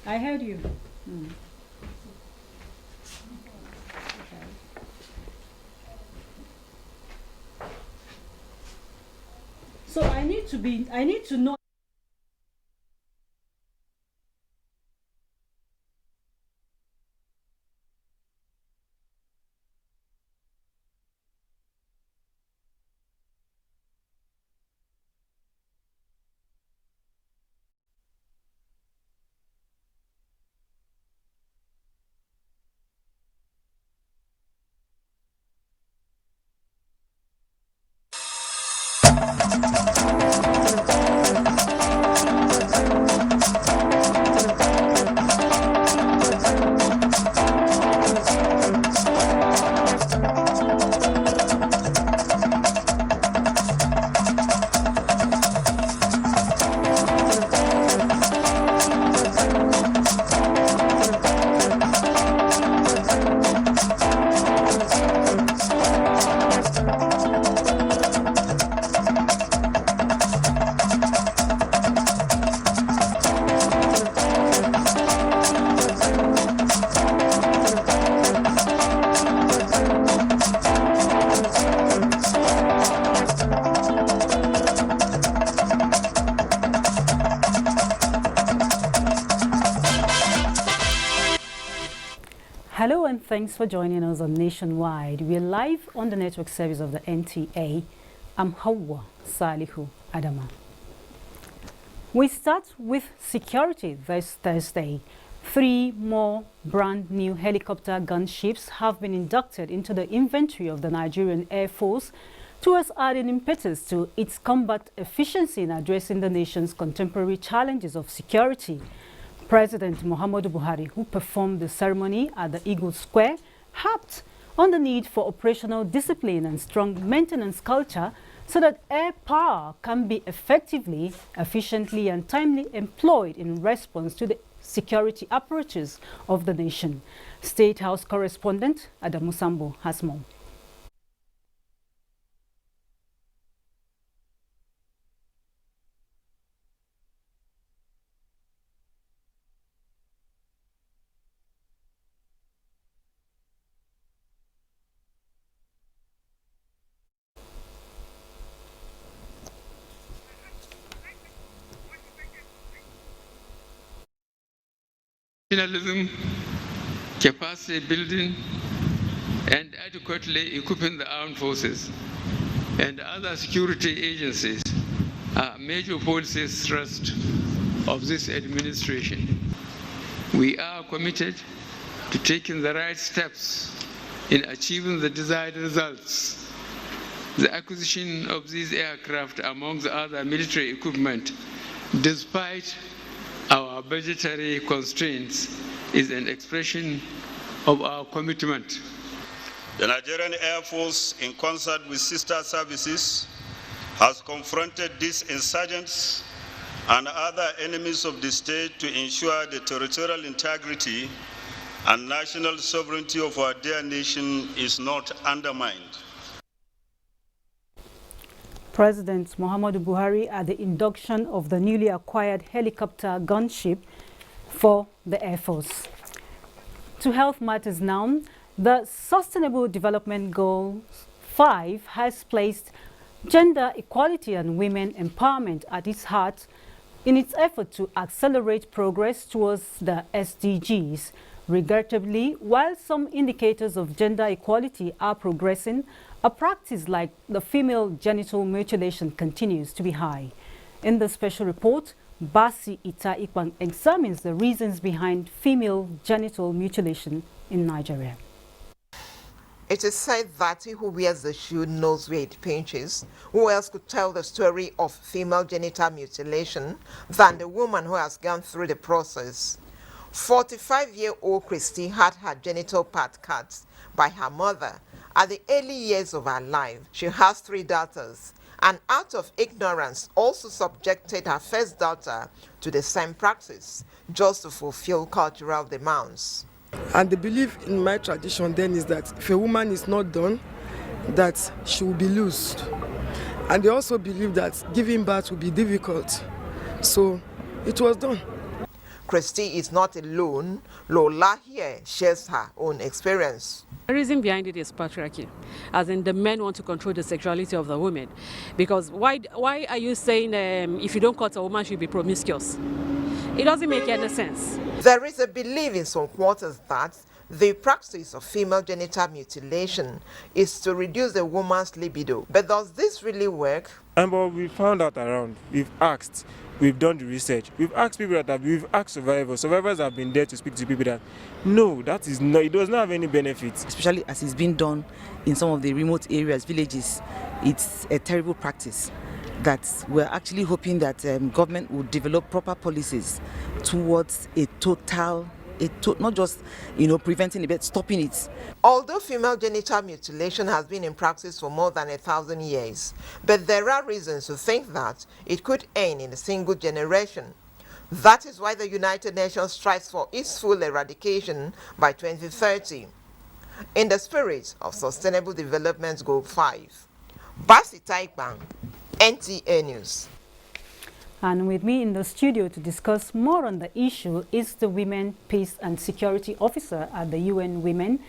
I heard you. Mm. Okay. So I need to know. Hello and thanks for joining us on Nationwide. We're live on the network service of the NTA. I'm Hawa Salihu Adama. We start with security this Thursday. 3 more brand new helicopter gunships have been inducted into the inventory of the Nigerian Air Force towards adding impetus to its combat efficiency in addressing the nation's contemporary challenges of security. President Muhammadu Buhari, who performed the ceremony at the Eagle Square, harped on the need for operational discipline and strong maintenance culture so that air power can be effectively, efficiently and timely employed in response to the security apparatus of the nation. State House correspondent Adamu Sambo has more. Professionalism, capacity building, and adequately equipping the armed forces and other security agencies are major policy thrusts of this administration. We are committed to taking the right steps in achieving the desired results. The acquisition of these aircraft, among the other military equipment, despite our budgetary constraints, is an expression of our commitment. The Nigerian Air Force, in concert with sister services, has confronted these insurgents and other enemies of the state to ensure the territorial integrity and national sovereignty of our dear nation is not undermined. President Muhammadu Buhari at the induction of the newly acquired helicopter gunship for the Air Force. To health matters now, the Sustainable Development Goal 5 has placed gender equality and women empowerment at its heart in its effort to accelerate progress towards the SDGs. Regrettably, while some indicators of gender equality are progressing, a practice like the female genital mutilation continues to be high. In the special report, Basi Ita Ikwan examines the reasons behind female genital mutilation in Nigeria. It is said that he who wears the shoe knows where it pinches. Who else could tell the story of female genital mutilation than the woman who has gone through the process? 45-year-old Christy had her genital part cut by her mother at the early years of her life. She has 3 daughters and out of ignorance also subjected her first daughter to the same practice just to fulfill cultural demands. And the belief in my tradition then is that if a woman is not done, that she will be loosed. And they also believe that giving birth will be difficult. So it was done. Christy is not alone. Lola here shares her own experience. The reason behind it is patriarchy, as in the men want to control the sexuality of the women. Because why are you saying if you don't cut a woman, she'll be promiscuous? It doesn't make any sense. There is a belief in some quarters that the practice of female genital mutilation is to reduce a woman's libido. But does this really work? But we found out around, we've asked, we've done the research, we've asked people we've asked survivors. Survivors have been there to speak to people that, no, that is not, it does not have any benefits. Especially as it's been done in some of the remote areas, villages, it's a terrible practice that we're actually hoping that government will develop proper policies towards a total, not just preventing it, but stopping it. Although female genital mutilation has been in practice for more than 1,000 years, but there are reasons to think that it could end in a single generation. That is why the United Nations strives for its full eradication by 2030, in the spirit of Sustainable Development Goal 5. Basi Taikbang, NTA News. And with me in the studio to discuss more on the issue is the Women, Peace and Security Officer at the UN Women,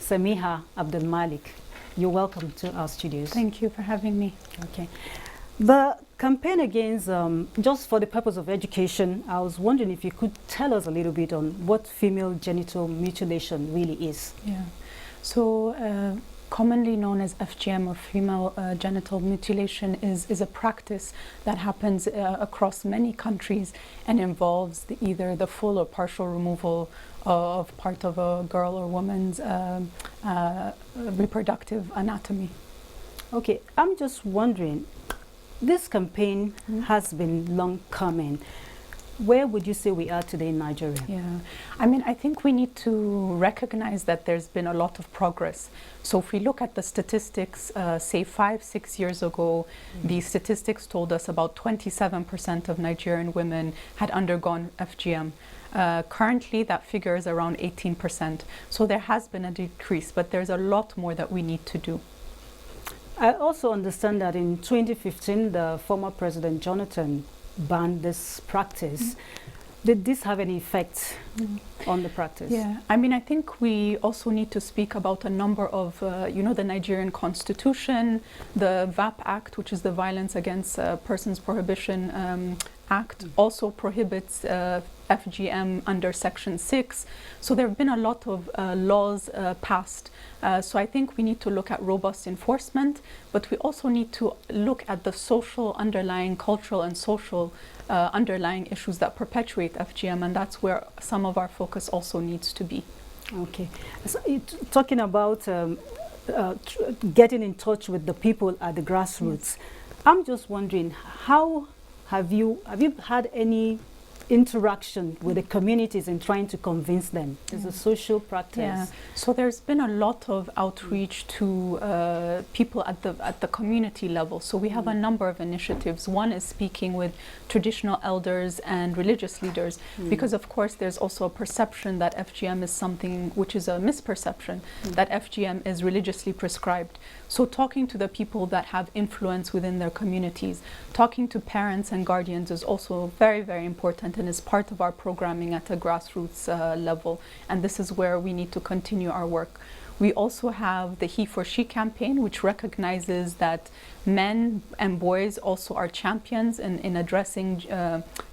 Samiha Abdul Malik. You're welcome to our studios. Thank you for having me. Okay. The campaign against, just for the purpose of education, I was wondering if you could tell us a little bit on what female genital mutilation really is. Yeah. So, commonly known as FGM or female genital mutilation is a practice that happens across many countries and involves either the full or partial removal of part of a girl or woman's reproductive anatomy. Okay, I'm just wondering, this campaign has been long coming. Where would you say we are today in Nigeria? Yeah, I mean, I think we need to recognize that there's been a lot of progress. So if we look at the statistics, say 5-6 years ago, the statistics told us about 27% of Nigerian women had undergone FGM. Currently, that figure is around 18%. So there has been a decrease, but there's a lot more that we need to do. I also understand that in 2015, the former President Jonathan banned this practice. Did this have any effect on the practice? Yeah, I mean, I think we also need to speak about a number of, the Nigerian Constitution, the VAP Act, which is the Violence Against Persons Prohibition Act, also prohibits FGM under Section 6. So there have been a lot of laws passed. So I think we need to look at robust enforcement, but we also need to look at the social underlying, cultural and social underlying issues that perpetuate FGM, and that's where some of our focus also needs to be. Okay. So talking about getting in touch with the people at the grassroots, I'm just wondering, how have you had any interaction with the communities and trying to convince them? It's a social practice. Yeah. So there's been a lot of outreach to people at the community level. So we have a number of initiatives. One is speaking with traditional elders and religious leaders, because of course there's also a perception that FGM is something which is a misperception, that FGM is religiously prescribed. So talking to the people that have influence within their communities, talking to parents and guardians is also very, very important and is part of our programming at a grassroots level. And this is where we need to continue our work. We also have the He for She campaign, which recognizes that men and boys also are champions in addressing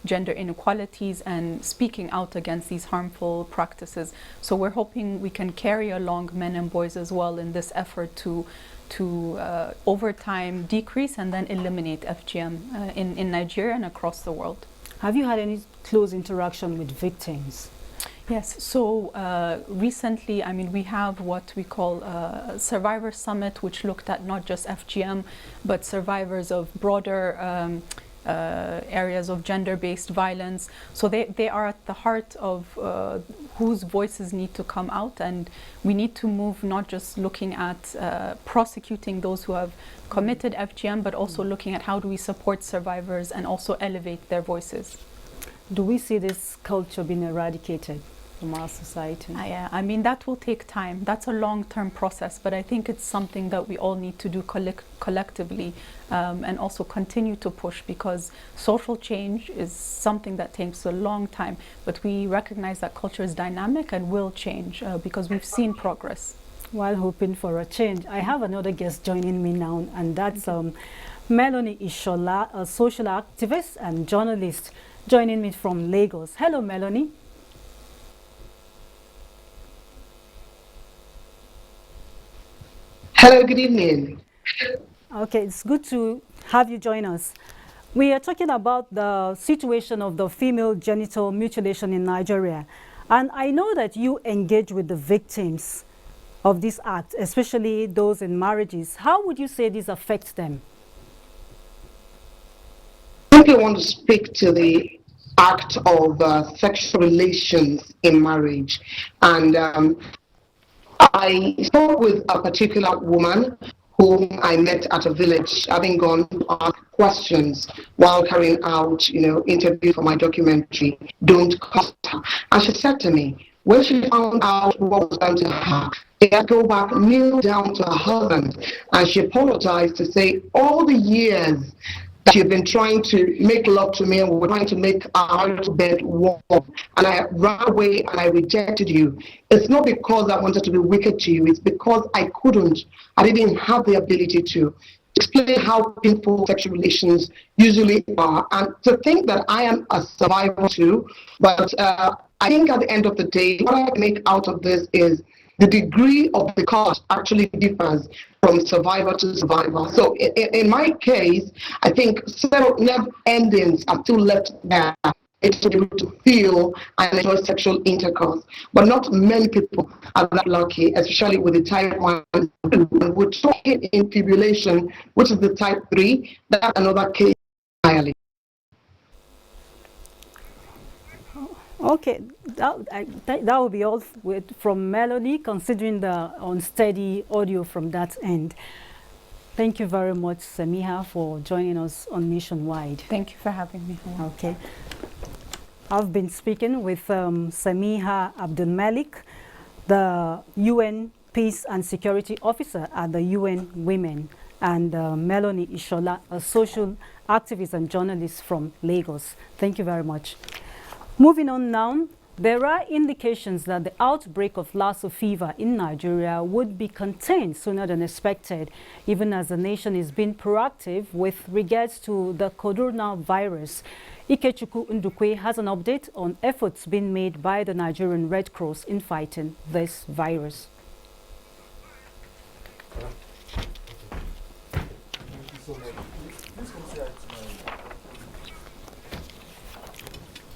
gender inequalities and speaking out against these harmful practices. So we're hoping we can carry along men and boys as well in this effort to over time decrease and then eliminate FGM in Nigeria and across the world. Have you had any close interaction with victims? Yes, so recently, I mean, we have what we call a Survivor Summit, which looked at not just FGM, but survivors of broader areas of gender-based violence. So they are at the heart of whose voices need to come out, and we need to move not just looking at prosecuting those who have committed FGM, but also looking at how do we support survivors and also elevate their voices. Do we see this culture being eradicated from our society. Yeah, I mean, that will take time. That's a long-term process, but I think it's something that we all need to do collectively, and also continue to push, because social change is something that takes a long time, but we recognize that culture is dynamic and will change, because we've seen progress. While hoping for a change, I have another guest joining me now, and that's Melanie Ishola, a social activist and journalist, joining me from Lagos. Hello, Melanie. Hello, good evening. Okay, it's good to have you join us. We are talking about the situation of the female genital mutilation in Nigeria. And I know that you engage with the victims of this act, especially those in marriages. How would you say this affects them? I simply want to speak to the act of sexual relations in marriage. And I spoke with a particular woman whom I met at a village, having gone to ask questions while carrying out, interview for my documentary, Don't Cost Her. And she said to me, when she found out what was done to her, she had to go back, kneel down to her husband, and she apologized to say all the years that you've been trying to make love to me and we were trying to make our little bed warm, and I ran away and I rejected you. It's not because I wanted to be wicked to you, it's because I couldn't. I didn't have the ability to explain how painful sexual relations usually are. And to think that I am a survivor too, but I think at the end of the day, what I make out of this is the degree of the cost actually differs from survivor to survivor. So in my case, I think several nerve endings are still left there. It's to be able to feel and enjoy sexual intercourse. But not many people are that lucky, especially with the type 1 would hit in fibrillation, which is the type 3. That's another case entirely. Okay, that will be all from Melanie, considering the unsteady audio from that end. Thank you very much, Samiha, for joining us on Nationwide. Thank you for having me. Okay. I've been speaking with Samiha Abdul Malik, the UN Peace and Security Officer at the UN Women, and Melanie Ishola, a social activist and journalist from Lagos. Thank you very much. Moving on now, there are indications that the outbreak of Lassa fever in Nigeria would be contained sooner than expected, even as the nation is being proactive with regards to the coronavirus. Ikechukwu Ndukwe has an update on efforts being made by the Nigerian Red Cross in fighting this virus.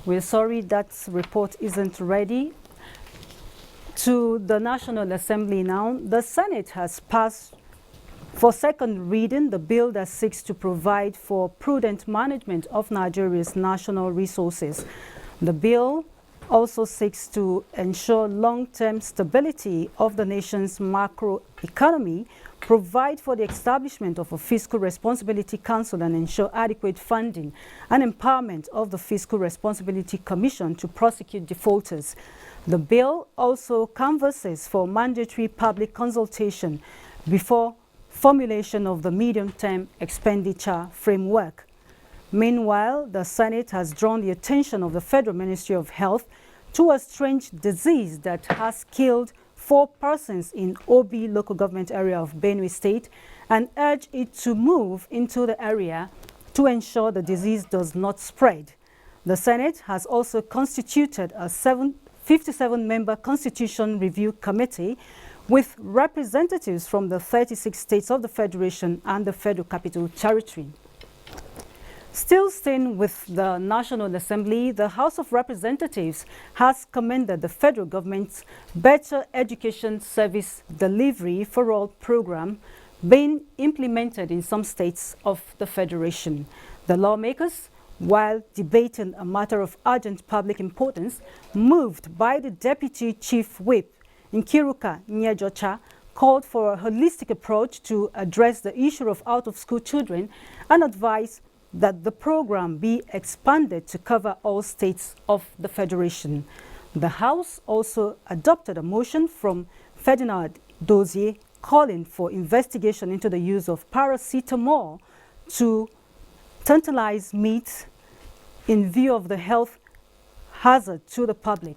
We're sorry that report isn't ready. To the National Assembly now, the Senate has passed for second reading the bill that seeks to provide for prudent management of Nigeria's national resources. The bill also seeks to ensure long-term stability of the nation's macroeconomy, provide for the establishment of a Fiscal Responsibility Council, and ensure adequate funding and empowerment of the Fiscal Responsibility Commission to prosecute defaulters. The bill also canvasses for mandatory public consultation before formulation of the medium-term expenditure framework. Meanwhile, the Senate has drawn the attention of the Federal Ministry of Health to a strange disease that has killed 4 persons in Obi local government area of Benue State and urged it to move into the area to ensure the disease does not spread. The Senate has also constituted a 57-member Constitution Review Committee with representatives from the 36 states of the Federation and the Federal Capital Territory. Still staying with the National Assembly, the House of Representatives has commended the federal government's Better Education Service Delivery for All program being implemented in some states of the Federation. The lawmakers, while debating a matter of urgent public importance, moved by the Deputy Chief Whip, Nkiruka Nyejocha, called for a holistic approach to address the issue of out-of-school children and advised that the program be expanded to cover all states of the Federation. The House also adopted a motion from Ferdinand Dozier calling for investigation into the use of paracetamol to tantalize meat in view of the health hazard to the public.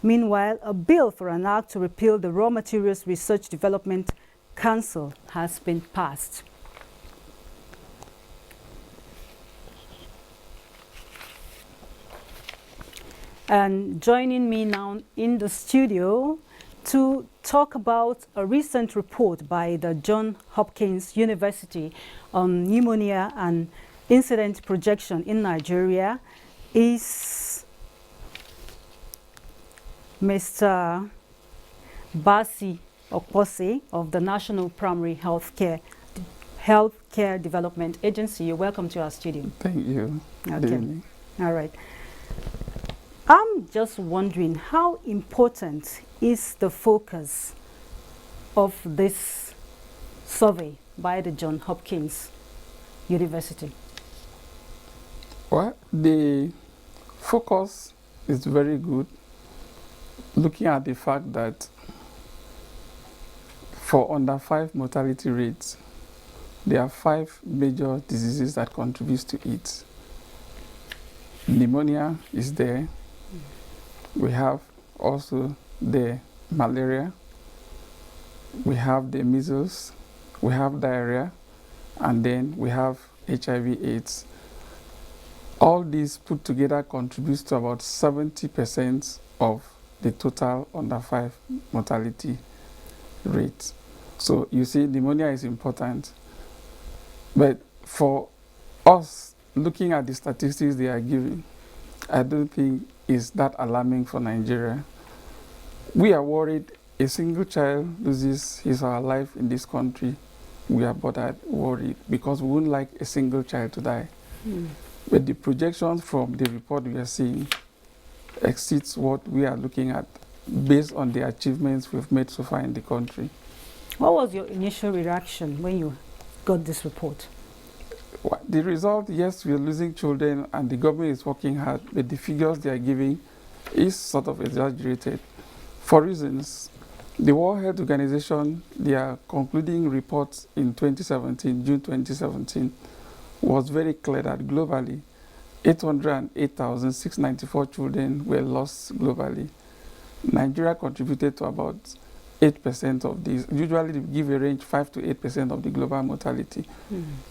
Meanwhile, a bill for an act to repeal the Raw Materials Research Development Council has been passed. And joining me now in the studio to talk about a recent report by the Johns Hopkins University on pneumonia and incident projection in Nigeria is Mr. Basi Okpose of the National Primary Healthcare Development Agency. You're welcome to our studio. Thank you. Okay. All right. I'm just wondering, how important is the focus of this survey by the Johns Hopkins University? Well, the focus is very good, looking at the fact that for under 5 mortality rates, there are 5 major diseases that contribute to it. Pneumonia is there. We have also the malaria, we have the measles, we have diarrhea, and then we have HIV/AIDS. All these put together contributes to about 70% of the total under 5 mortality rate. So you see, pneumonia is important. But for us, looking at the statistics they are giving, I don't think is that alarming for Nigeria. We are worried a single child loses his or her life in this country. We are worried because we wouldn't like a single child to die. But the projections from the report we are seeing exceeds what we are looking at based on the achievements we've made so far in the country. What was your initial reaction when you got this report? The result, yes, we are losing children and the government is working hard, but the figures they are giving is sort of exaggerated. For reasons, the World Health Organization, their concluding report in 2017, June 2017, was very clear that globally, 808,694 children were lost globally. Nigeria contributed to about 8% of these. Usually they give a range 5 to 8% of the global mortality.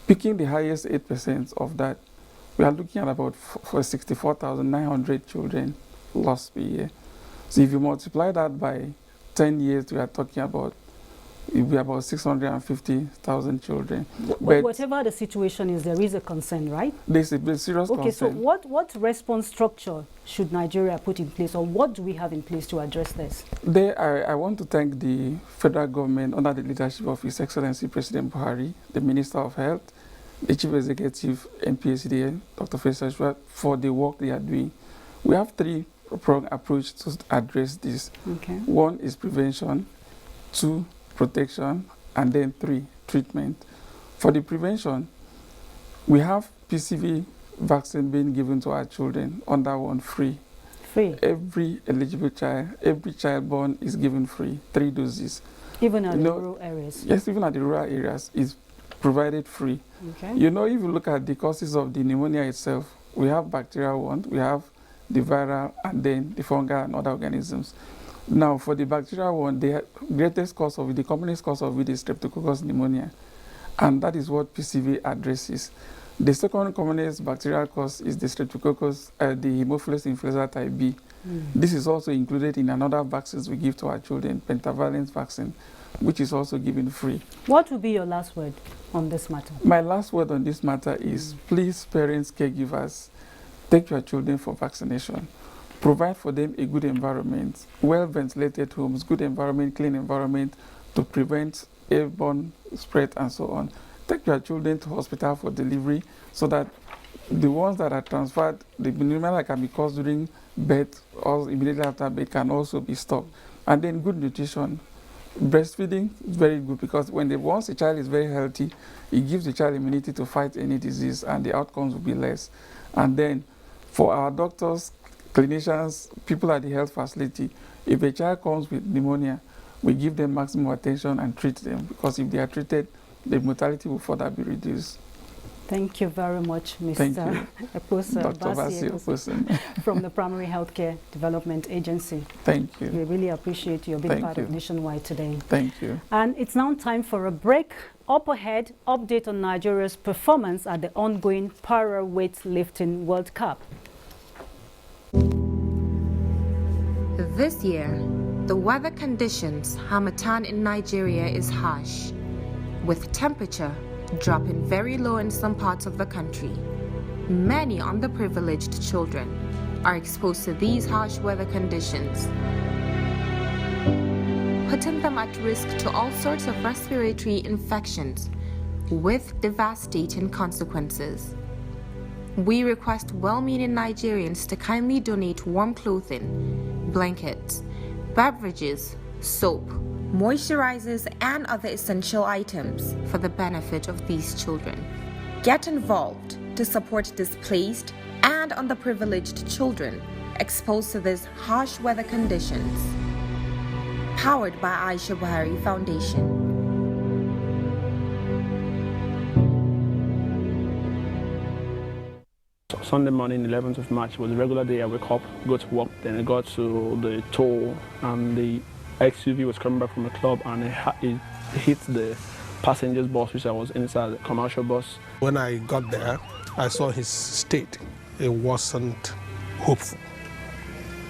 Picking the highest 8% of that, we are looking at about 64,900 children lost per year. So if you multiply that by 10 years, we are talking about, it will be about 650,000 children. But whatever the situation is, there is a concern, right? There's a serious concern. Okay, so what response structure should Nigeria put in place, or what do we have in place to address this? I want to thank the federal government under the leadership of His Excellency President Buhari, the Minister of Health, the Chief Executive NPHCDN, Dr. Faisal, for the work they are doing. We have 3-pronged approach to address this. Okay. 1 is prevention, 2, protection, and then 3, treatment. For the prevention, we have PCV vaccine being given to our children under 1 free. Free? Every eligible child, every child born is given free, 3 doses. Even at the rural areas? Yes, even at the rural areas is provided free. Okay. You know, if you look at the causes of the pneumonia itself, we have bacterial one, we have the viral, and then the fungal and other organisms. Now, for the bacterial one, the greatest cause of it, the commonest cause of it is Streptococcus pneumonia, and that is what PCV addresses. The second commonest bacterial cause is the Streptococcus, the Haemophilus influenza type B. This is also included in another vaccines we give to our children, pentavalent vaccine, which is also given free. What will be your last word on this matter? My last word on this matter is, please, parents, caregivers, take your children for vaccination. Provide for them a good environment, well-ventilated homes, good environment, clean environment to prevent airborne spread and so on. Take your children to hospital for delivery so that the ones that are transferred, the pneumonia that can be caused during birth or immediately after birth can also be stopped. And then good nutrition. Breastfeeding is very good because once a child is very healthy, it gives the child immunity to fight any disease and the outcomes will be less. And then for our doctors, clinicians, people at the health facility, if a child comes with pneumonia, we give them maximum attention and treat them, because if they are treated, the mortality will further be reduced. Thank you very much, Mr. Thank you. Dr. Basi from the Primary Healthcare Development Agency. Thank you. We really appreciate you being part of Nationwide today. Thank you. And it's now time for a break. Up ahead, update on Nigeria's performance at the ongoing Para Weightlifting World Cup. This year, the weather conditions Harmattan in Nigeria is harsh, with temperature dropping very low in some parts of the country. Many underprivileged children are exposed to these harsh weather conditions, putting them at risk to all sorts of respiratory infections with devastating consequences. We request well-meaning Nigerians to kindly donate warm clothing, blankets, beverages, soap, moisturizers, and other essential items for the benefit of these children. Get involved to support displaced and underprivileged children exposed to these harsh weather conditions. Powered by Aisha Buhari Foundation. Sunday morning, 11th of March, was a regular day. I wake up, go to work, then I got to the toll, and the XUV was coming back from the club, and it hit the passengers bus, which I was inside, the commercial bus. When I got there, I saw his state. It wasn't hopeful.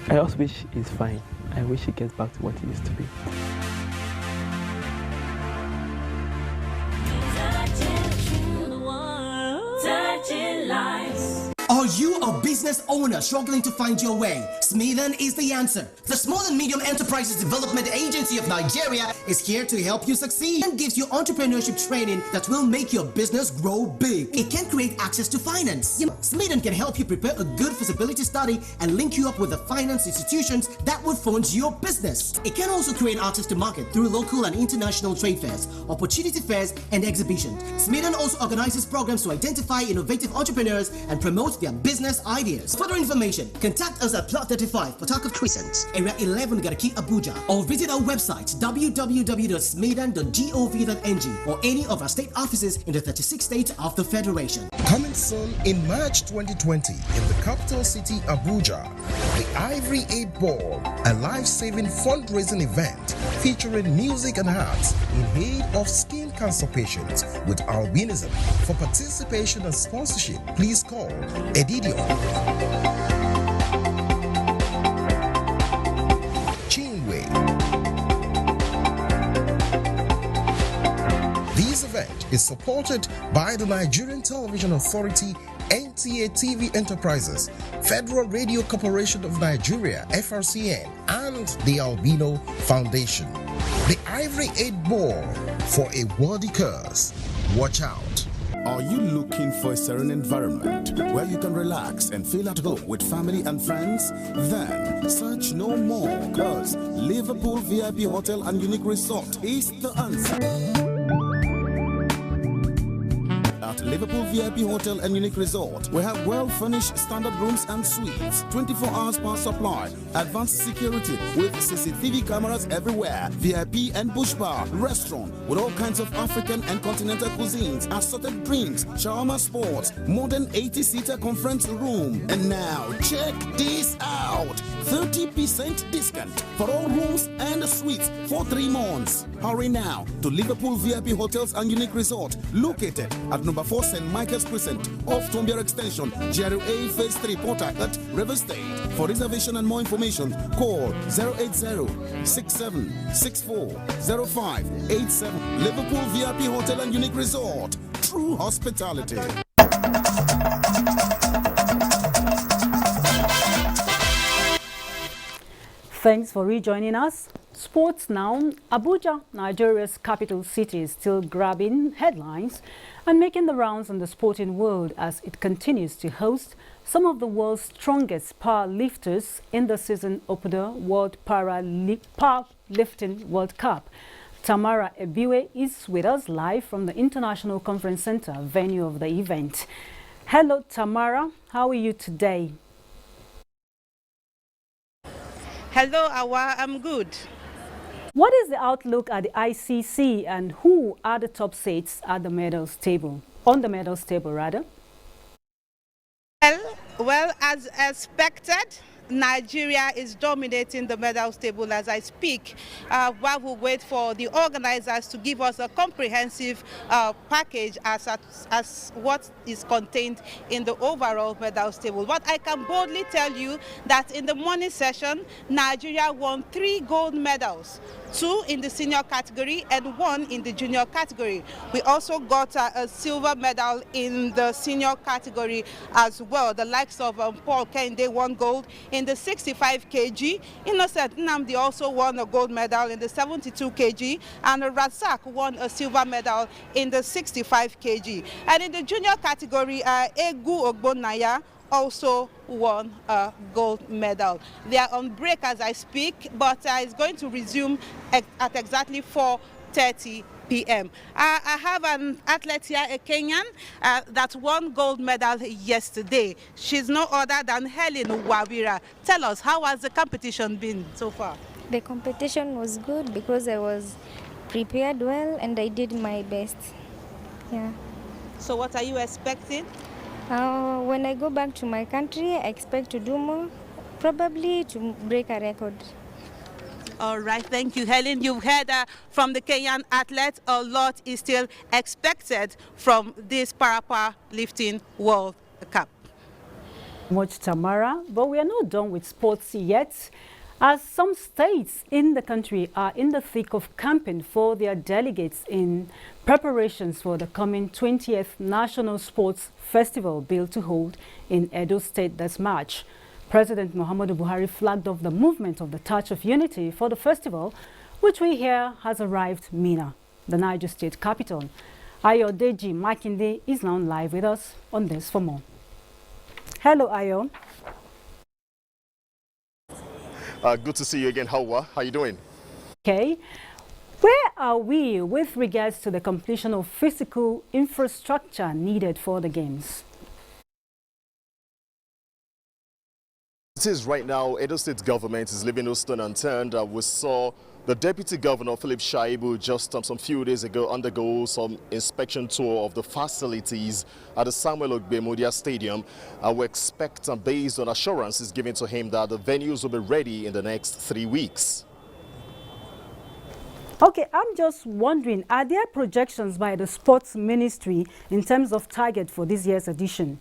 I also wish he's fine. I wish he gets back to what he used to be. Are you a business owner struggling to find your way? Smithan is the answer. The Small and Medium Enterprises Development Agency of Nigeria is here to help you succeed and gives you entrepreneurship training that will make your business grow big. It can create access to finance. Smithan can help you prepare a good feasibility study and link you up with the finance institutions that would fund your business. It can also create access to market through local and international trade fairs, opportunity fairs, and exhibitions. Smithan also organizes programs to identify innovative entrepreneurs and promote their business ideas. For further information, contact us at Plot 35, Port Harcourt Crescent, Area 11, Garki, Abuja, or visit our website www.smithan.gov.ng or any of our state offices in the 36 states of the Federation. Coming soon in March 2020 in the capital city Abuja, the Ivory 8 Ball, a life-saving fundraising event featuring music and arts in aid of skin cancer patients with albinism. For participation and sponsorship, please call Edidio, Chinwe. This event is supported by the Nigerian Television Authority, NTA TV Enterprises, Federal Radio Corporation of Nigeria, FRCN, and the Albino Foundation. The Ivory 8 Ball for a worthy cause. Watch out. Are you looking for a serene environment where you can relax and feel at home with family and friends? Then search no more, because Liverpool VIP Hotel and Unique Resort is the answer. At Liverpool VIP Hotel and Unique Resort, we have well-furnished standard rooms and suites, 24 hours power supply, advanced security with CCTV cameras everywhere, VIP and bush bar, restaurant with all kinds of African and continental cuisines, assorted drinks, shawarma sports, modern 80-seater conference room. And now, check this out! 30% discount for all rooms and suites for 3 months. Hurry now to Liverpool VIP Hotels and Unique Resort, located at number 4 St. Michael's Crescent, off Tombier Extension, GRA Phase 3, Port Harcourt, River State. For reservation and more information, call 080-6764-0587. Liverpool VIP Hotel and Unique Resort. True hospitality. Thanks for rejoining us. Sports now. Abuja, Nigeria's capital city, is still grabbing headlines and making the rounds in the sporting world as it continues to host some of the world's strongest powerlifters in the season opener World Powerlifting World Cup. Tamara Ebiwe is with us live from the International Conference Center, venue of the event. Hello, Tamara. How are you today? Hello, Awa. I'm good. What is the outlook at the ICC and who are the top seats at the medals table? On the medals table, rather? Well, as expected, Nigeria is dominating the medals table as I speak, while we wait for the organizers to give us a comprehensive package as what is contained in the overall medals table. But I can boldly tell you that in the morning session, Nigeria won 3 gold medals, 2 in the senior category and 1 in the junior category. We also got a silver medal in the senior category as well. The likes of Paul Kende won gold in the 65 kg. Innocent Nnamdi also won a gold medal in the 72 kg, and Razak won a silver medal in the 65 kg. And in the junior category, Egu Ogbonnaya also won a gold medal. They are on break as I speak, but it's going to resume at exactly 4:30 p.m. I have an athlete here, a Kenyan, that won gold medal yesterday. She's no other than Helen Wawira. Tell us, how has the competition been so far? The competition was good because I was prepared well and I did my best. Yeah. So what are you expecting? When I go back to my country, I expect to do more, probably to break a record. All right, thank you, Helen. You've heard from the Kenyan athlete, a lot is still expected from this Para-Lifting World Cup. Much, Tamara, but we are not done with sports yet, as some states in the country are in the thick of camping for their delegates in preparations for the coming 20th National Sports Festival built to hold in Edo State this March. President Muhammadu Buhari flagged off the movement of the Touch of Unity for the festival, which we hear has arrived Mina, the Niger State capital. Ayodeji Makinde is now live with us on this for more. Hello, Ayo. Good to see you again, Hawa. How are you doing? Okay. Where are we with regards to the completion of physical infrastructure needed for the Games? It is right now, Edo State government is leaving no stone unturned. We saw the Deputy Governor, Philip Shaibu, just some few days ago undergo some inspection tour of the facilities at the Samuel Ogbemudia Stadium. We expect, based on assurances given to him, that the venues will be ready in the next 3 weeks. Okay, I'm just wondering, are there projections by the Sports Ministry in terms of target for this year's edition?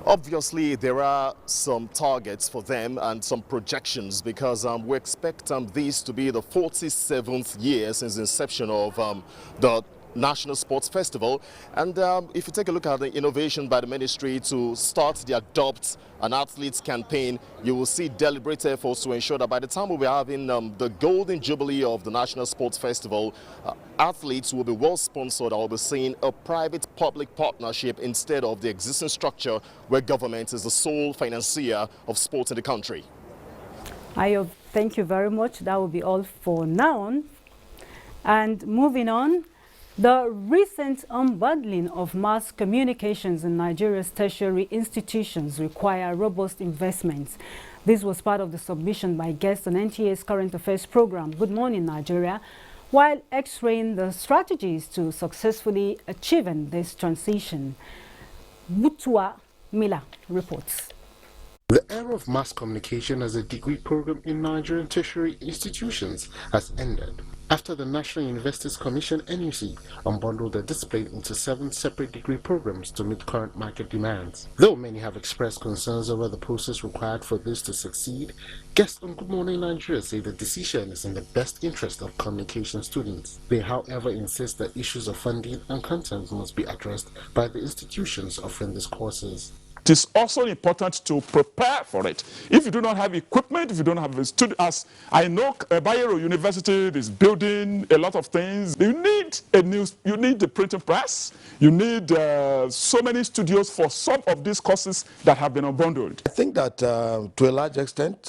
Obviously, there are some targets for them and some projections because we expect this to be the 47th year since the inception of the National Sports Festival. And if you take a look at the innovation by the ministry to start the Adopt an Athletes campaign, you will see deliberate efforts to ensure that by the time we'll be having the Golden Jubilee of the National Sports Festival, athletes will be well sponsored. I will be seeing a private-public partnership instead of the existing structure where government is the sole financier of sports in the country. Ayo, thank you very much. That will be all for now. And moving on, the recent unbundling of mass communications in Nigeria's tertiary institutions require robust investments. This was part of the submission by guests on NTA's current affairs program, Good Morning Nigeria, while x-raying the strategies to successfully achieving this transition. Mutua Mila reports. The era of mass communication as a degree program in Nigerian tertiary institutions has ended after the National Universities Commission (NUC) unbundled the discipline into 7 separate degree programs to meet current market demands. Though many have expressed concerns over the process required for this to succeed, guests on Good Morning Nigeria say the decision is in the best interest of communication students. They, however, insist that issues of funding and content must be addressed by the institutions offering these courses. It is also important to prepare for it. If you do not have equipment, if you don't have a studio, as I know Bayero University is building a lot of things, you need the printing press, you need so many studios for some of these courses that have been unbundled. I think that to a large extent,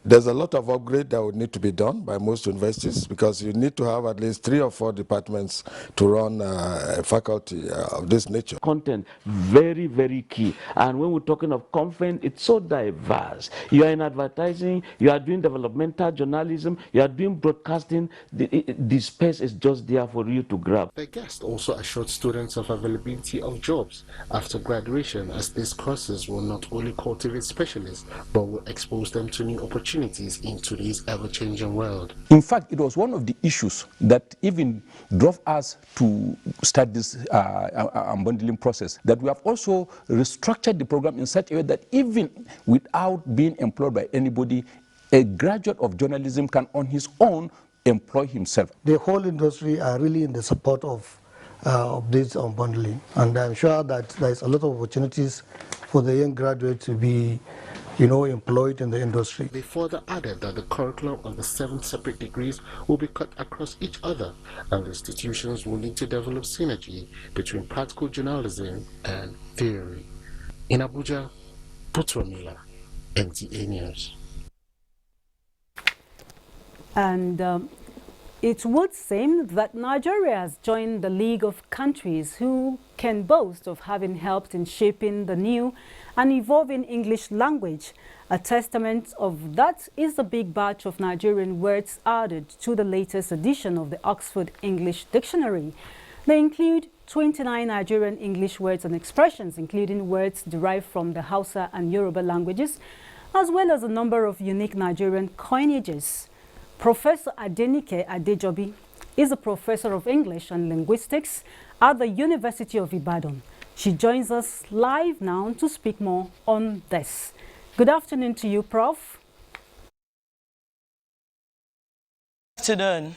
there's a lot of upgrade that would need to be done by most universities because you need to have at least 3 or 4 departments to run a faculty of this nature. Content, very, very very key. And when we're talking of content, it's so diverse. You are in advertising, you are doing developmental journalism, you are doing broadcasting. The space is just there for you to grab. The guest also assured students of availability of jobs after graduation, as these courses will not only cultivate specialists but will expose them to new opportunities in today's ever-changing world. In fact, it was one of the issues that even drove us to start this unbundling process, that we have also restructured the program in such a way that even without being employed by anybody, a graduate of journalism can on his own employ himself. The whole industry are really in the support of this unbundling, and I'm sure that there's a lot of opportunities for the young graduate to be employed in the industry. They further added that the curriculum of the 7 separate degrees will be cut across each other, and the institutions will need to develop synergy between practical journalism and theory. In Abuja, Putromila, NTA News. And it would seem that Nigeria has joined the league of countries who can boast of having helped in shaping the new and evolving English language. A testament of that is the big batch of Nigerian words added to the latest edition of the Oxford English Dictionary. They include 29 Nigerian English words and expressions, including words derived from the Hausa and Yoruba languages, as well as a number of unique Nigerian coinages. Professor Adenike Adejobi is a professor of English and linguistics at the University of Ibadan. She joins us live now to speak more on this. Good afternoon to you, Prof. Good afternoon.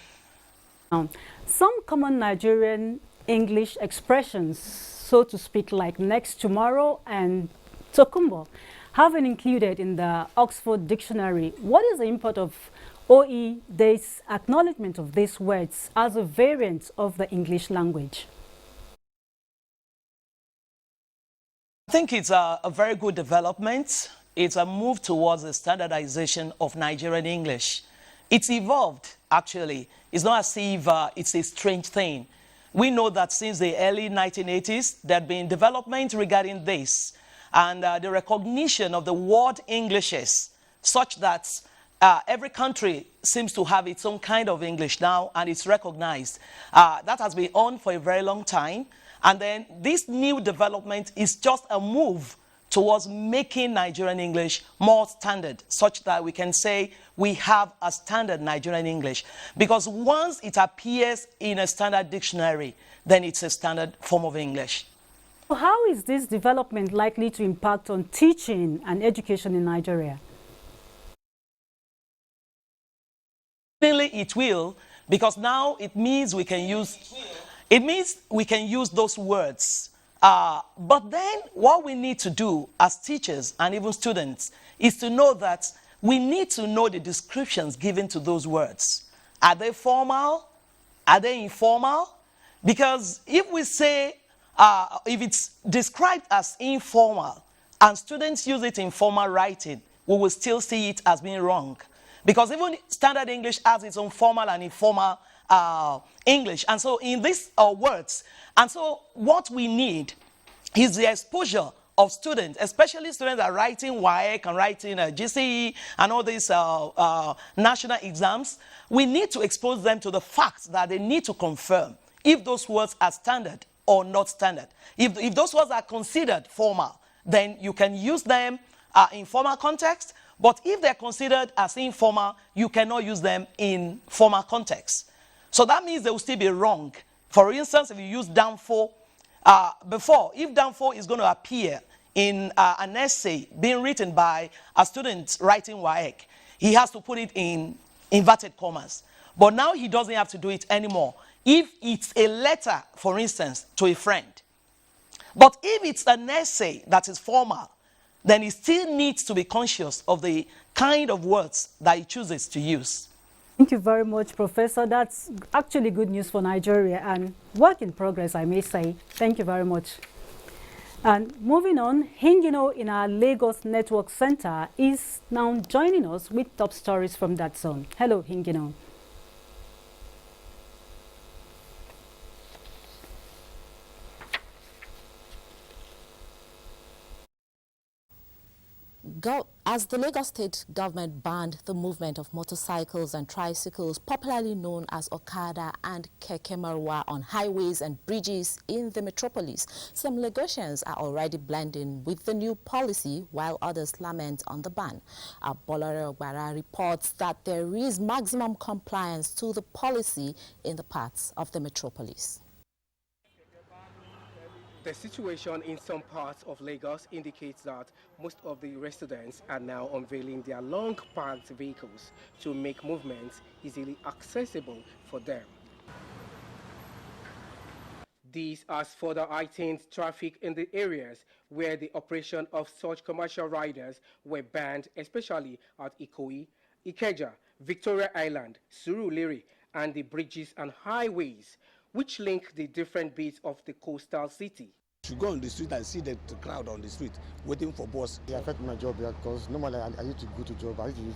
Some common Nigerian English expressions, so to speak, like next, tomorrow, and tokumbo, have been included in the Oxford Dictionary. What is the import of OED's acknowledgement of these words as a variant of the English language? I think it's a very good development. It's a move towards the standardization of Nigerian English. It's evolved, actually. It's not as if it's a strange thing. We know that since the early 1980s, there had been development regarding this and the recognition of the word Englishes, such that every country seems to have its own kind of English now, and it's recognized. That has been on for a very long time. And then this new development is just a move towards making Nigerian English more standard, such that we can say we have a standard Nigerian English. Because once it appears in a standard dictionary, then it's a standard form of English. How is this development likely to impact on teaching and education in Nigeria? Certainly it will, because now it means we can use those words. But then what we need to do as teachers and even students is to know that we need to know the descriptions given to those words. Are they formal? Are they informal? Because if we say, if it's described as informal and students use it in formal writing, we will still see it as being wrong. Because even standard English has its own formal and informal English. And so in these words, and so what we need is the exposure of students, especially students that are writing WAEC and writing GCE and all these national exams. We need to expose them to the facts that they need to confirm if those words are standard or not standard. If those words are considered formal, then you can use them in formal context. But if they're considered as informal, you cannot use them in formal context. So that means they will still be wrong. For instance, if you use downfall before, if downfall is going to appear in an essay being written by a student writing WAEC, he has to put it in inverted commas. But now he doesn't have to do it anymore. If it's a letter, for instance, to a friend. But if it's an essay that is formal, then he still needs to be conscious of the kind of words that he chooses to use. Thank you very much, Professor. That's actually good news for Nigeria and work in progress, I may say. Thank you very much. And moving on, Hingino in our Lagos Network Center is now joining us with top stories from that zone. Hello, Hingino. As the Lagos State government banned the movement of motorcycles and tricycles, popularly known as Okada and Keke Marwa, on highways and bridges in the metropolis, some Lagosians are already blending with the new policy, while others lament on the ban. Abolore Ogbara reports that there is maximum compliance to the policy in the parts of the metropolis. The situation in some parts of Lagos indicates that most of the residents are now unveiling their long parked vehicles to make movements easily accessible for them. This has further heightened traffic in the areas where the operation of such commercial riders were banned, especially at Ikoyi, Ikeja, Victoria Island, Surulere, and the bridges and highways which link the different bits of the coastal city. To go on the street and see the crowd on the street waiting for bus. It affects my job because normally I used to go to job, I used to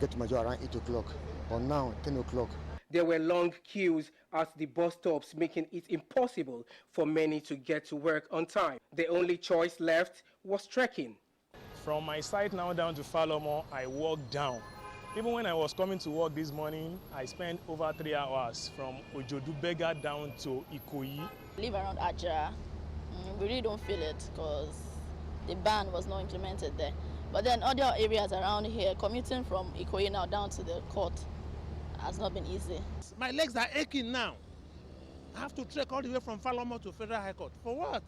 get to my job around 8 o'clock, but now 10 o'clock. There were long queues at the bus stops, making it impossible for many to get to work on time. The only choice left was trekking. From my site now down to Falomo, I walked down. Even when I was coming to work this morning, I spent over 3 hours from Ojodubega down to Ikoyi. I live around Abuja. We really don't feel it because the ban was not implemented there. But then other areas around here, commuting from Ikoyi now down to the court has not been easy. My legs are aching now. I have to trek all the way from Falomo to Federal High Court. For what?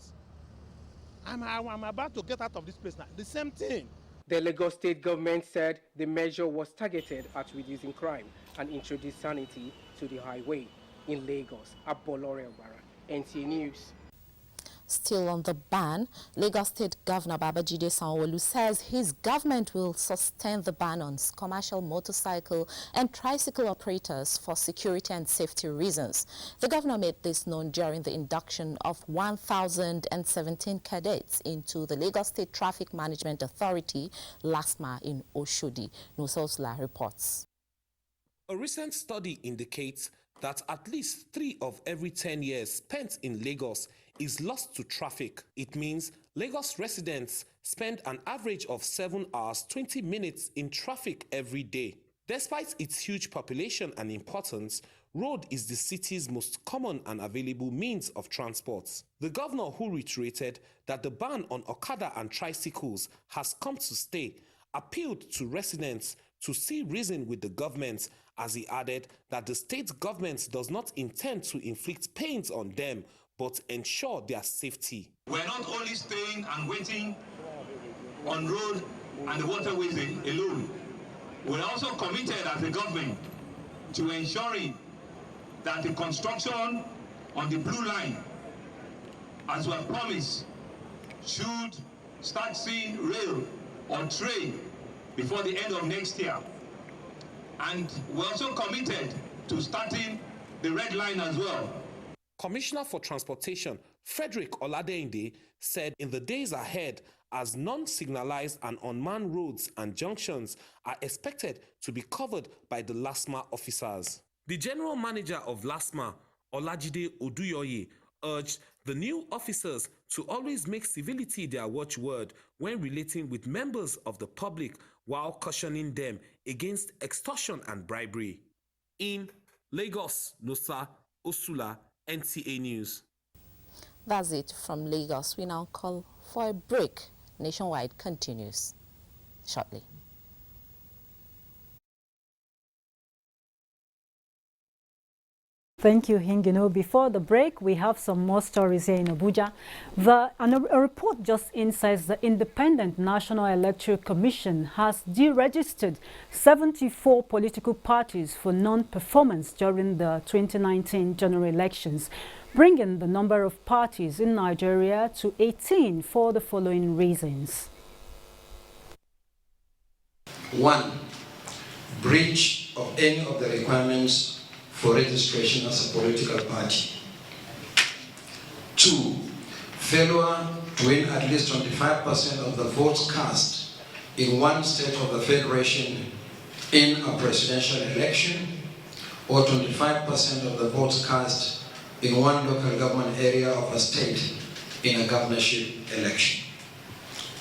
I'm about to get out of this place now. The same thing. The Lagos State government said the measure was targeted at reducing crime and introduced sanity to the highway. In Lagos, Abolore Ogbara, NTA News. Still on the ban, Lagos State Governor Babajide Sanwo-Olu says his government will sustain the ban on commercial motorcycle and tricycle operators for security and safety reasons. The governor made this known during the induction of 1,017 cadets into the Lagos State Traffic Management Authority, LASMA, in Oshodi. Nusosla reports. A recent study indicates that at least 3 of every 10 years spent in Lagos is lost to traffic. It means Lagos residents spend an average of 7 hours 20 minutes in traffic every day. Despite its huge population and importance, road is the city's most common and available means of transport. The governor, who reiterated that the ban on Okada and tricycles has come to stay, appealed to residents to see reason with the government, as he added that the state government does not intend to inflict pains on them, but ensure their safety. We're not only staying and waiting on road and the waterways alone. We're also committed as a government to ensuring that the construction on the blue line, as we have promised, should start seeing rail or train before the end of next year. And we're also committed to starting the red line as well. Commissioner for Transportation Frederick Oladeinde said in the days ahead, as non-signalized and unmanned roads and junctions are expected to be covered by the LASMA officers. The general manager of LASMA, Olajide Oduyoye, urged the new officers to always make civility their watchword when relating with members of the public, while cautioning them against extortion and bribery. In Lagos, Nosa Osula, NTA News. That's it from Lagos. We now call for a break. Nationwide continues shortly. Thank you, Hingino. Before the break, we have some more stories here in Abuja. A report just in says the Independent National Electoral Commission has deregistered 74 political parties for non-performance during the 2019 general elections, bringing the number of parties in Nigeria to 18 for the following reasons. 1. Breach of any of the requirements for registration as a political party. 2. Failure to win at least 25% of the votes cast in one state of the Federation in a presidential election, or 25% of the votes cast in one local government area of a state in a governorship election.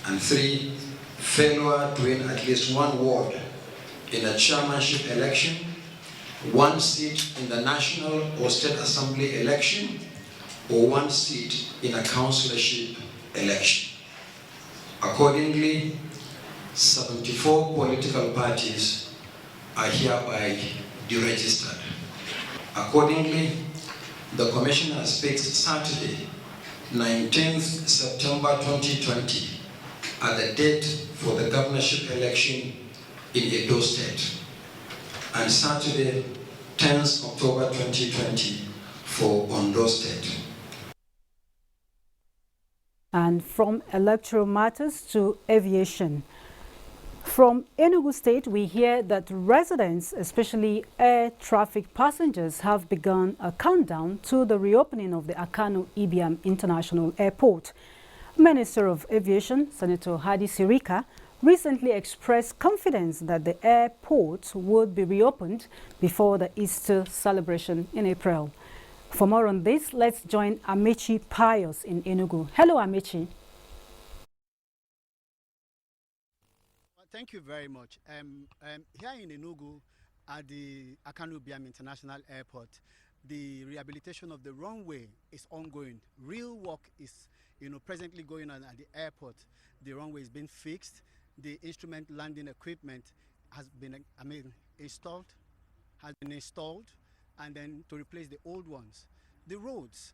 And 3. failure to win at least one ward in a chairmanship election, one seat in the National or State Assembly election, or one seat in a councillorship election. Accordingly, 74 political parties are hereby deregistered. Accordingly, the Commission has fixed Saturday, 19th September 2020, as the date for the governorship election in Edo State, and Saturday, 10th October 2020, for Ondo State. And from electoral matters to aviation. From Enugu State, we hear that residents, especially air traffic passengers, have begun a countdown to the reopening of the Akanu Ibiam International Airport. Minister of Aviation, Senator Hadi Sirika, recently expressed confidence that the airport would be reopened before the Easter celebration in April. For more on this, let's join Amechi Pius in Enugu. Hello, Amechi. Thank you very much. Here in Enugu, at the Akanu Ibiam International Airport, the rehabilitation of the runway is ongoing. Real work is, presently going on at the airport. The runway is being fixed. The instrument landing equipment has been, installed, and then to replace the old ones. The roads,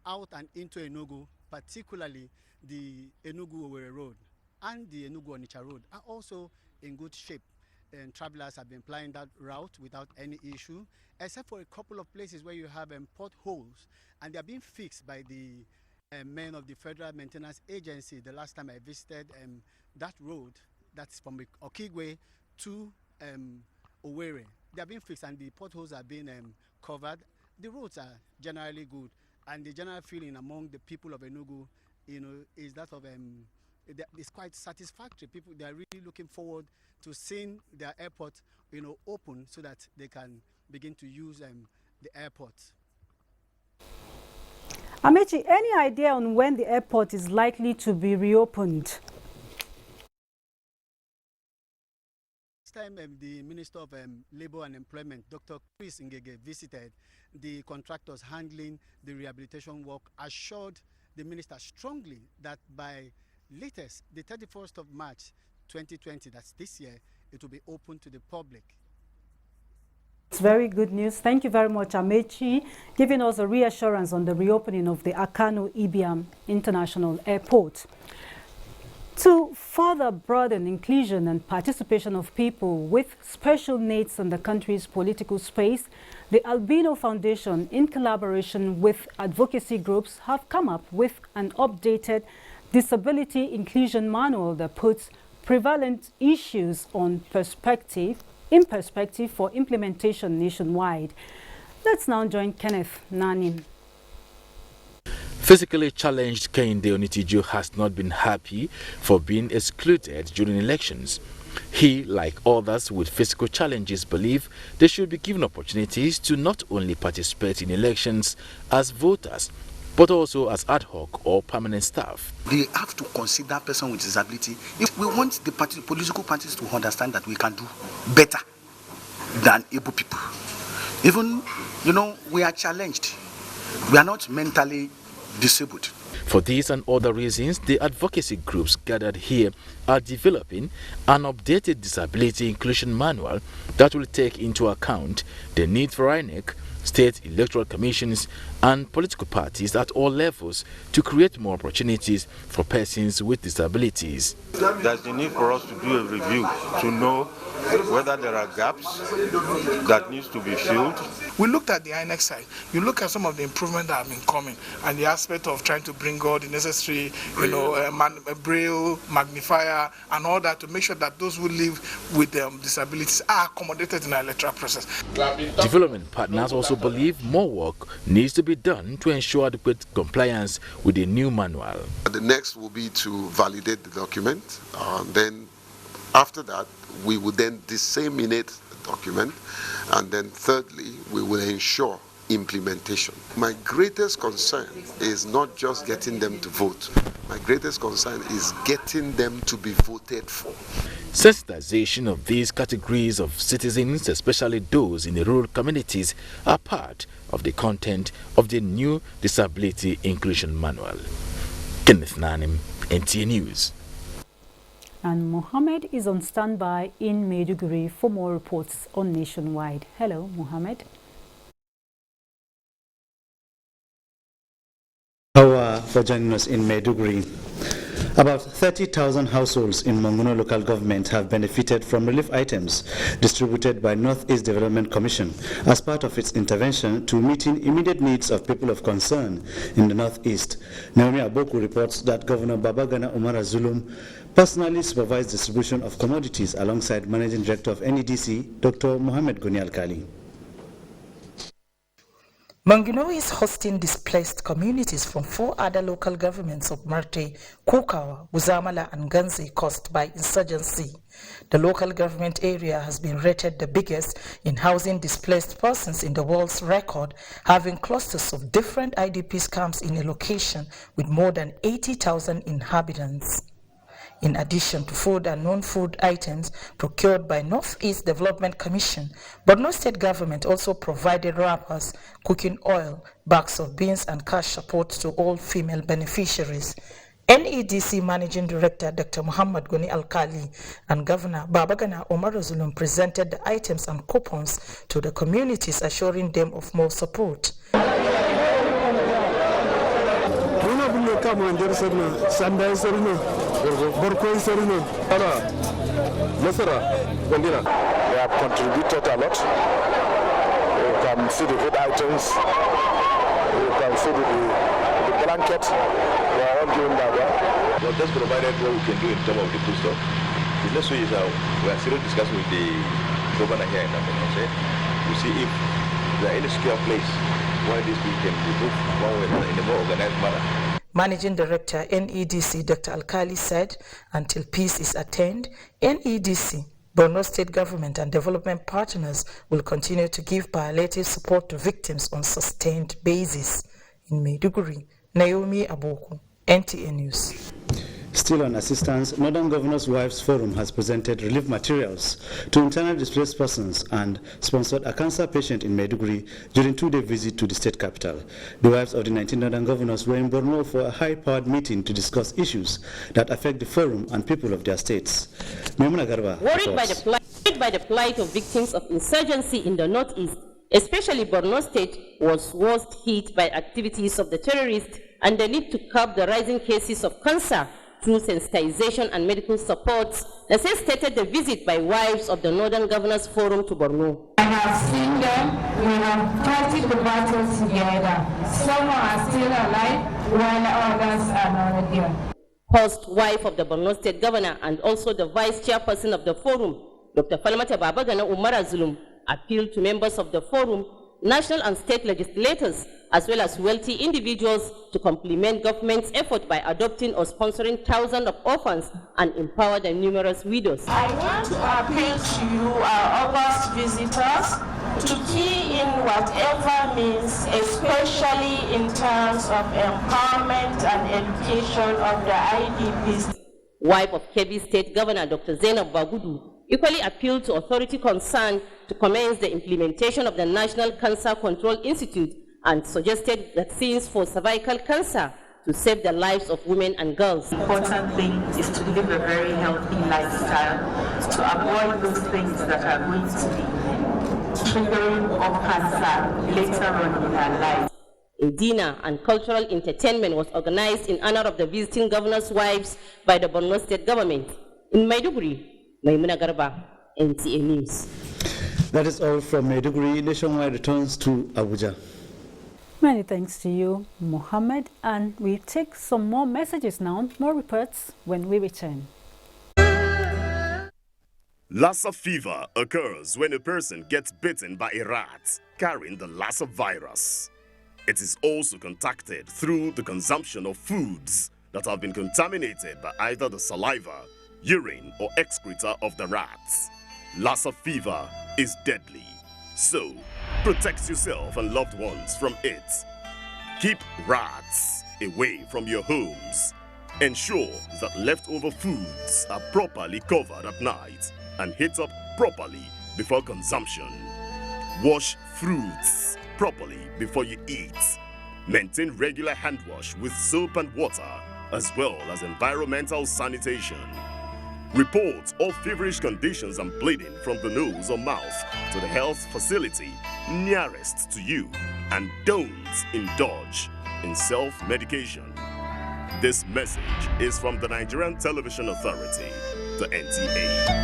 out and into Enugu, particularly the Enugu-Owerri Road and the Enugu-Onitsha Road, are also in good shape. And travelers have been plying that route without any issue, except for a couple of places where you have potholes, and they are being fixed by the men of the Federal Maintenance Agency. The last time I visited that road, that's from Okigwe to Owerri, they are being fixed and the potholes are being covered. The roads are generally good, and the general feeling among the people of Enugu, is that of it's quite satisfactory. People, they are really looking forward to seeing their airport, open so that they can begin to use the airport. Amechi, any idea on when the airport is likely to be reopened? This time, the Minister of Labour and Employment, Dr. Chris Ngege, visited the contractors handling the rehabilitation work, assured the minister strongly that by latest, the 31st of March 2020, that's this year, it will be open to the public. It's very good news. Thank you very much, Amechi, giving us a reassurance on the reopening of the Akanu Ibiam International Airport. To further broaden inclusion and participation of people with special needs in the country's political space, the Albino Foundation, in collaboration with advocacy groups, have come up with an updated disability inclusion manual that puts prevalent issues in perspective for implementation nationwide. Let's now join Kenneth Nanim. Physically challenged Kehinde Onitiju has not been happy for being excluded during elections. He, like others with physical challenges, believe they should be given opportunities to not only participate in elections as voters, but also as ad hoc or permanent staff. They have to consider person with disability. If we want the political parties to understand that we can do better than able people. Even, we are challenged. We are not mentally disabled. For these and other reasons, the advocacy groups gathered here are developing an updated disability inclusion manual that will take into account the need for INEC, state electoral commissions and political parties at all levels to create more opportunities for persons with disabilities. There's the need for us to do a review to know whether there are gaps that needs to be filled. We looked at the INEC side. You look at some of the improvements that have been coming and the aspect of trying to bring all the necessary, braille, magnifier and all that to make sure that those who live with disabilities are accommodated in the electoral process. Development partners also believe more work needs to be done to ensure adequate compliance with the new manual. The next will be to validate the document. Then after that, we will then disseminate the document. And then thirdly, we will ensure implementation. My greatest concern is not just getting them to vote. My greatest concern is getting them to be voted for. Sensitization of these categories of citizens, especially those in the rural communities, are part of the content of the new Disability Inclusion Manual. Kenneth Nanim, NTA News. And Mohammed is on standby in Maiduguri for more reports on Nationwide. Hello, Mohammed. For joining us in Maiduguri. About 30,000 households in Monguno local government have benefited from relief items distributed by Northeast Development Commission as part of its intervention to meeting immediate needs of people of concern in the Northeast. Naomi Aboku reports that Governor Babagana Umara Zulum personally supervised distribution of commodities alongside Managing Director of NEDC, Dr. Mohamed Goni Alkali. Monguno is hosting displaced communities from 4 other local governments of Marte, Kukawa, Uzamala and Ganzi caused by insurgency. The local government area has been rated the biggest in housing displaced persons in the world's record, having clusters of different IDP camps in a location with more than 80,000 inhabitants. In addition to food and non-food items procured by Northeast Development Commission, Borno State Government also provided wrappers, cooking oil, bags of beans and cash support to all female beneficiaries. NEDC Managing Director Dr. Muhammad Goni Alkali and Governor Babagana Omar Zulum presented the items and coupons to the communities, assuring them of more support. We have contributed a lot. You can see the food items, you can see the blanket. We are all doing that. Well, just provided what we can do in terms of the food stuff. The next way is we are still discussing with the governor here in Abuja to see if there are any secure place where this people can be moved one way or another in a more organized manner. Managing Director NEDC Dr. Alkali said, until peace is attained, NEDC, Borno State Government and development partners will continue to give palliative support to victims on sustained basis. In Maiduguri, Naomi Aboku, NTA News. Still on assistance, Northern Governors' Wives Forum has presented relief materials to internally displaced persons and sponsored a cancer patient in Maiduguri during 2-day visit to the state capital. The wives of the 19 Northern Governors were in Borno for a high-powered meeting to discuss issues that affect the forum and people of their states. Maimuna Garba worried by the plight of victims of insurgency in the Northeast, especially Borno State was worst hit by activities of the terrorists and the need to curb the rising cases of cancer through sensitization and medical supports. The state stated the visit by wives of the Northern Governors Forum to Borno. I have seen them. We have fighting the battles together. Some are still alive, while others are not here. Host wife of the Borno State Governor and also the Vice Chairperson of the Forum, Dr. Falmata Babagana Umara Zulum, appealed to members of the Forum, national and state legislators, as well as wealthy individuals to complement government's effort by adopting or sponsoring thousands of orphans and empower the numerous widows. I want to appeal to you, our August visitors, to key in whatever means, especially in terms of empowerment and education of the IDPs. Wife of Kebbi State Governor Dr. Zainab Bagudu equally appealed to authority concerned to commence the implementation of the National Cancer Control Institute and suggested vaccines for cervical cancer to save the lives of women and girls. The important thing is to live a very healthy lifestyle, to avoid those things that are going to be triggering of cancer later on in our lives. A dinner and cultural entertainment was organized in honor of the visiting governors' wives by the Borno State Government. In Maiduguri, Maimuna Garba, NTA News. That is all from Maiduguri. Nationwide returns to Abuja. Many thanks to you, Mohammed, and we take some more messages now, more reports when we return. Lassa fever occurs when a person gets bitten by a rat carrying the Lassa virus. It is also contacted through the consumption of foods that have been contaminated by either the saliva, urine, or excreta of the rats. Lassa fever is deadly, so Protect yourself and loved ones from it. Keep rats away from your homes. Ensure that leftover foods are properly covered at night and heat up properly before consumption. Wash fruits properly before you eat. Maintain regular hand wash with soap and water, as well as environmental sanitation. Report all feverish conditions and bleeding from the nose or mouth to the health facility nearest to you, and don't indulge in self-medication. This message is from the Nigerian Television Authority, the NTA.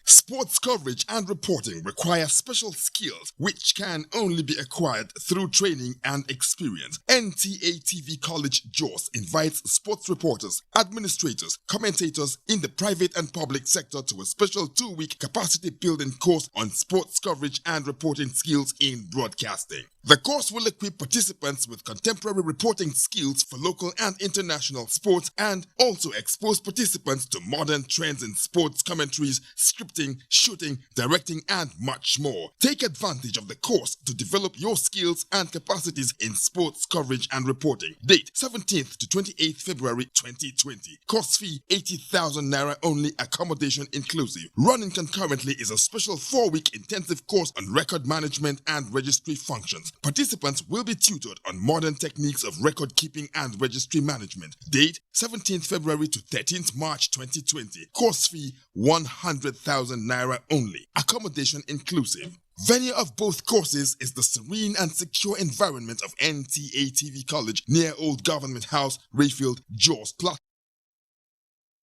Sports coverage and reporting require special skills which can only be acquired through training and experience. NTA TV College JOS invites sports reporters, administrators, commentators in the private and public sector to a special 2-week capacity building course on sports coverage and reporting skills in broadcasting. The course will equip participants with contemporary reporting skills for local and international sports and also expose participants to modern trends in sports commentaries, scripting, shooting, directing, and much more. Take advantage of the course to develop your skills and capacities in sports coverage and reporting. Date 17th to 28th February 2020. Course fee 80,000 naira only, accommodation inclusive. Running concurrently is a special 4-week intensive course on record management and registry functions. Participants will be tutored on modern techniques of record keeping and registry management. Date 17th February to 13th March 2020. Course fee 100,000 naira only. Accommodation inclusive. Venue of both courses is the serene and secure environment of NTA TV College near Old Government House, Rayfield, Jos.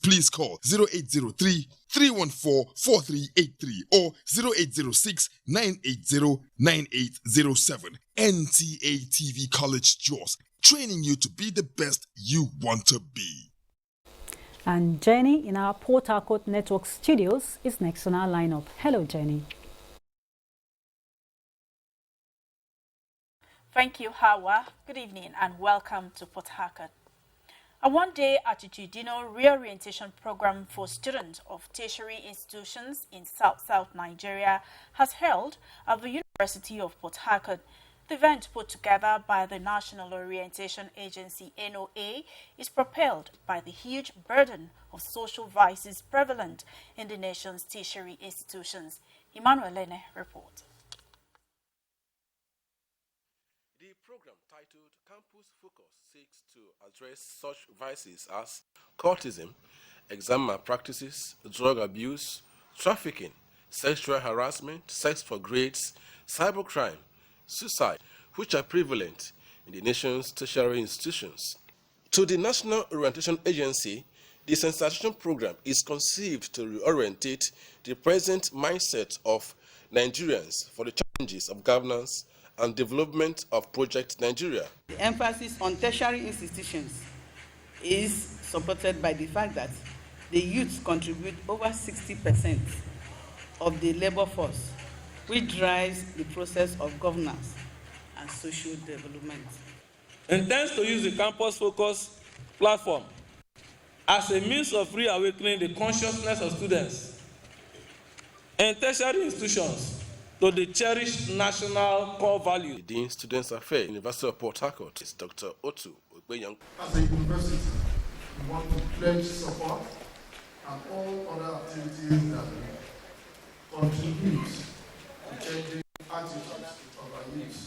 Please call 0803-314-4383 or 0806-980-9807. NTA TV College Jos, training you to be the best you want to be. And Jenny in our Port Harcourt Network studios is next on our lineup. Hello, Jenny. Thank you, Hawa. Good evening and welcome to Port Harcourt. A one-day attitudinal reorientation program for students of tertiary institutions in South Nigeria has held at the University of Port Harcourt. The event, put together by the National Orientation Agency (NOA), is propelled by the huge burden of social vices prevalent in the nation's tertiary institutions. Emmanuel Lene reports. The program, titled Campus Focus, seeks to address such vices as cultism, exam malpractices, drug abuse, trafficking, sexual harassment, sex for grades, cybercrime, suicide, which are prevalent in the nation's tertiary institutions. To the National Orientation Agency, the sensitization program is conceived to reorientate the present mindset of Nigerians for the challenges of governance and development of Project Nigeria. The emphasis on tertiary institutions is supported by the fact that the youth contribute over 60% of the labor force, which drives the process of governance and social development. Intends to use the Campus Focus platform as a means of reawakening the consciousness of students and tertiary institutions to the cherished national core value. The Dean Students Affairs, University of Port Harcourt, is Dr. Otu Ogbeyang. As a university, we want to pledge support and all other activities that contribute to changing attitudes of our youth.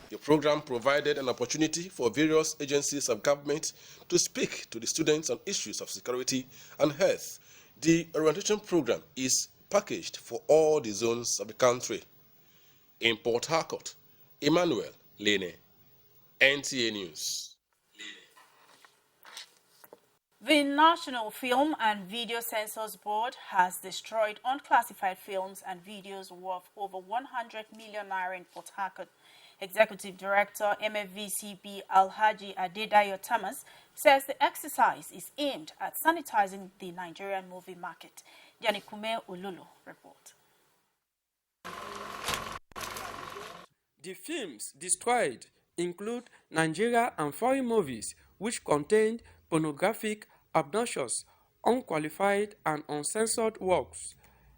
The program provided an opportunity for various agencies of government to speak to the students on issues of security and health. The orientation program is packaged for all the zones of the country. In Port Harcourt, Emmanuel Lene, NTA News. The National Film and Video Censors Board has destroyed unclassified films and videos worth over 100 million naira in Port Harcourt. Executive Director MFVCB Alhaji Adedayo Thomas says the exercise is aimed at sanitizing the Nigerian movie market. Yanikume Olulu report. The films destroyed include Nigeria and foreign movies which contained pornographic, obnoxious, unqualified and uncensored works.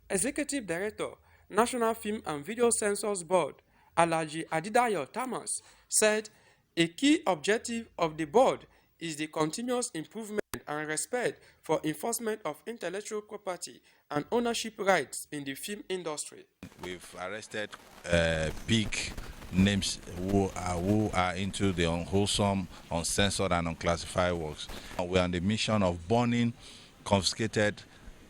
Executive Director National Film and Video Censors Board, Alhaji Adidayo Thomas, said a key objective of the board is the continuous improvement and respect for enforcement of intellectual property and ownership rights in the film industry. We've arrested big names who are into the unwholesome, uncensored and unclassified works. We're on the mission of burning confiscated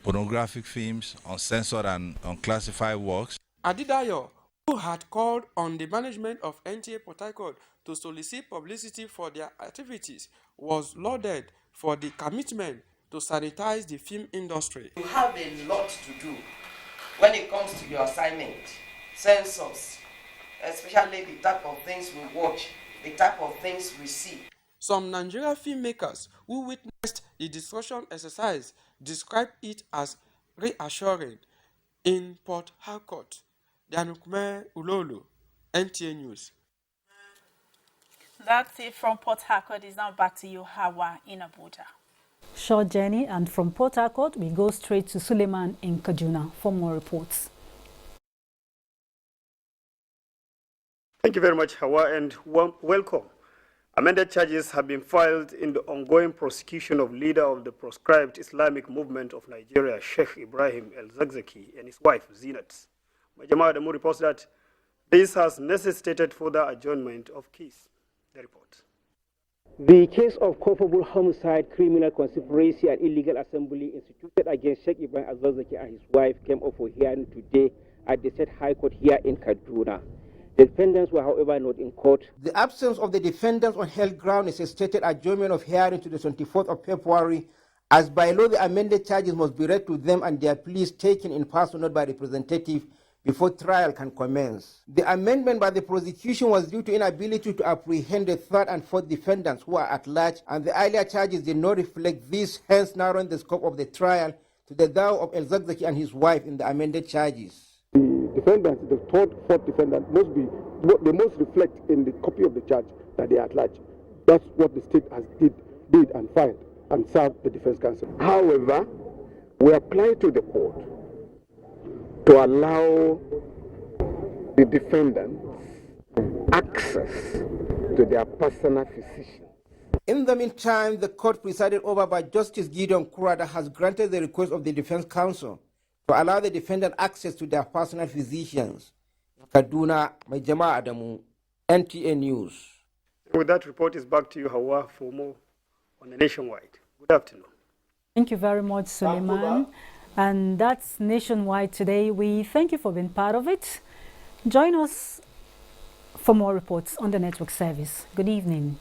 pornographic films, uncensored and unclassified works. Adidayo, who had called on the management of NTA Port Harcourt to solicit publicity for their activities, was lauded for the commitment to sanitize the film industry. You have a lot to do when it comes to your assignment, censors, especially the type of things we watch, the type of things we see. Some Nigerian filmmakers who witnessed the discussion exercise described it as reassuring. In Port Harcourt, Danukme Ulolo, NTA News. That's it from Port Harcourt. It's now back to you, Hawa, in Abuja. Short journey, and from Port Harcourt, we go straight to Suleiman in Kaduna for more reports. Thank you very much, Hawa, and welcome. Amended charges have been filed in the ongoing prosecution of leader of the proscribed Islamic movement of Nigeria, Sheikh Ibrahim El-Zakzaki, and his wife, Zinat. Majama Adamu reports that this has necessitated further adjournment of case. The report. The case of culpable homicide, criminal conspiracy, and illegal assembly instituted against Sheikh Ibrahim El-Zakzaki and his wife came up for hearing today at the State High Court here in Kaduna. The defendants were, however, not in court. The absence of the defendants on held ground necessitated adjournment of hearing to the 24th of February, as by law the amended charges must be read to them and their pleas taken in person, not by representative, before trial can commence. The amendment by the prosecution was due to inability to apprehend the third and fourth defendants who are at large, and the earlier charges did not reflect this, hence narrowing the scope of the trial to the dawah of El-Zakzaki and his wife in the amended charges. The defendants, the third, fourth defendant, they must reflect in the copy of the charge that they are at large. That's what the state has did and filed and served the defense counsel. However, we apply to the court to allow the defendants access to their personal physician. In the meantime, the court presided over by Justice Gideon Kurada has granted the request of the defense counsel to allow the defendant access to their personal physicians. Kaduna, Majama Adamu, NTA News. With that report is back to you, Hawa, for more on the Nationwide. Good afternoon. Thank you very much, Suleiman. And that's Nationwide today. We thank you for being part of it. Join us for more reports on the network service. Good evening.